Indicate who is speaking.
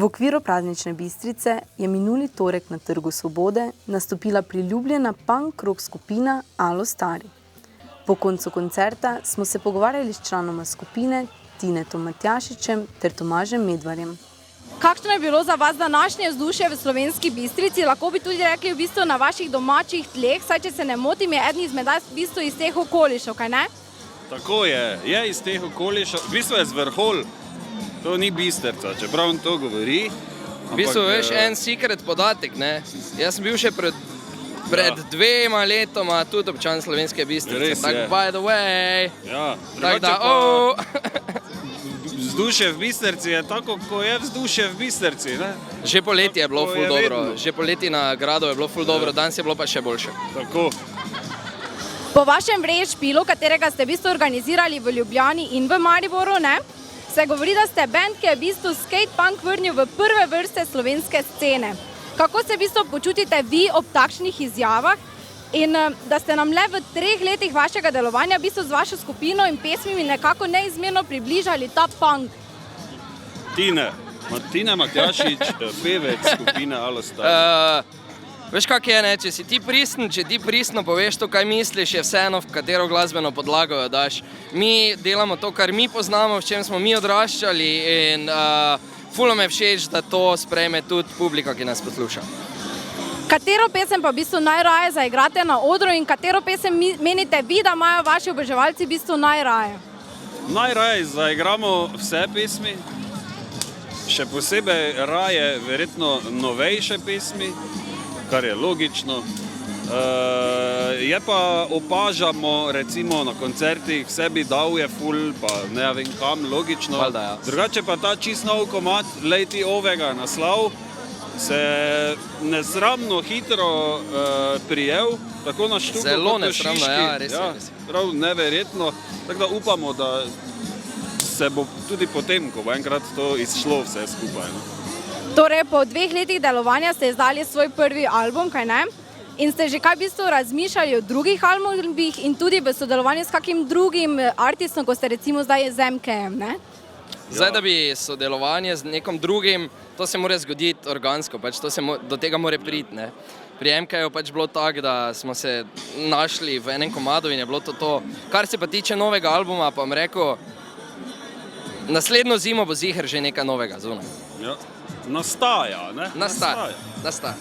Speaker 1: V okviru praznične Bistrice je minuli torek na Trgu Svobode nastopila priljubljena punk rock skupina Alo Stari. Po koncu koncerta smo se pogovarjali s članoma skupine Tinetom Matjašičem ter Tomažem Medvarjem.
Speaker 2: Kakšno je bilo za vas današnje vzdušje v Slovenski Bistrici? Lahko bi tudi rekli v bistvu na vaših domačih tleh, saj če se ne motim, je eden izmed vas v bistvu iz teh okolišev, kaj ne?
Speaker 3: Tako je iz teh okolišev, v bistvu je z Vrhol, to ni Bistrica, čeprav on to govori.
Speaker 4: V bistvu veš en secret podatek, ne? Jaz sem bil še pred 2 letoma tudi občan Slovenske Bistrice, tako by the way.
Speaker 3: Ja,
Speaker 4: tako da,
Speaker 3: vzdušje v Bistrici je tako, ko je vzdušje v Bistrici, ne?
Speaker 4: Že poleti je bilo ful dobro, že poleti na gradu je bilo ful dobro, danes je bilo pa še boljše.
Speaker 3: Tako.
Speaker 2: Po vašem Vrešpilu, katerega ste v bistvu organizirali v Ljubljani in v Mariboru, ne? Se govori, da ste band, ki je v bistvu skate punk vrnil v prve vrste slovenske scene. Kako se v bistvu počutite vi ob takšnih izjavah in da ste nam le v 3 letih vašega delovanja v bistvu z vašo skupino in pesmimi nekako neizmerno približali ta punk?
Speaker 3: Tine Matjašič, pevec skupine Alo Stari.
Speaker 4: Veš, kak je, ne? Če ti pristno poveš to, kaj misliš, je vseeno, v katero glasbeno podlago jo daš. Mi delamo to, kar mi poznamo, v čem smo mi odraščali in ful me všeč, da to sprejme tudi publika, ki nas posluša.
Speaker 2: Katero pesem pa v bistvu najraje zaigrate na odru in katero pesem menite vi, da imajo vaši oboževalci v bistvu najraje?
Speaker 3: Najraje zaigramo vse pesmi, še posebej raje verjetno novejše pesmi, kar je logično. Je pa opažamo recimo na koncertih, sebi dal je ful, pa ne vem kam, logično.
Speaker 4: Valda, ja.
Speaker 3: Drugače pa ta čist nov komad, Lejti ovega naslov, se nesramno hitro prijel, tako na Štuku
Speaker 4: zelo
Speaker 3: kot v Šiški.
Speaker 4: nesramno, ja, res je.
Speaker 3: Prav neverjetno, tako da upamo, da se bo tudi potem, ko bo enkrat to izšlo vse skupaj. No?
Speaker 2: Torej, po 2 letih delovanja ste izdali svoj prvi album, kaj ne? In ste že kaj v bistvu razmišljali o drugih albumih in tudi v sodelovanju s kakim drugim artistom, ko ste recimo zdaj z MKM, ne?
Speaker 4: Zdaj, da bi sodelovanje z nekom drugim, to se mora zgoditi organsko, pač do tega mora priti, ne? Pri MK je pač bilo tako, da smo se našli v enem komadu in je bilo to. Kar se pa tiče novega albuma, pa vam rekel, naslednjo zimo bo ziher že nekaj novega zunaj.
Speaker 3: Ja. Nastaja, ne?
Speaker 4: Nastaja.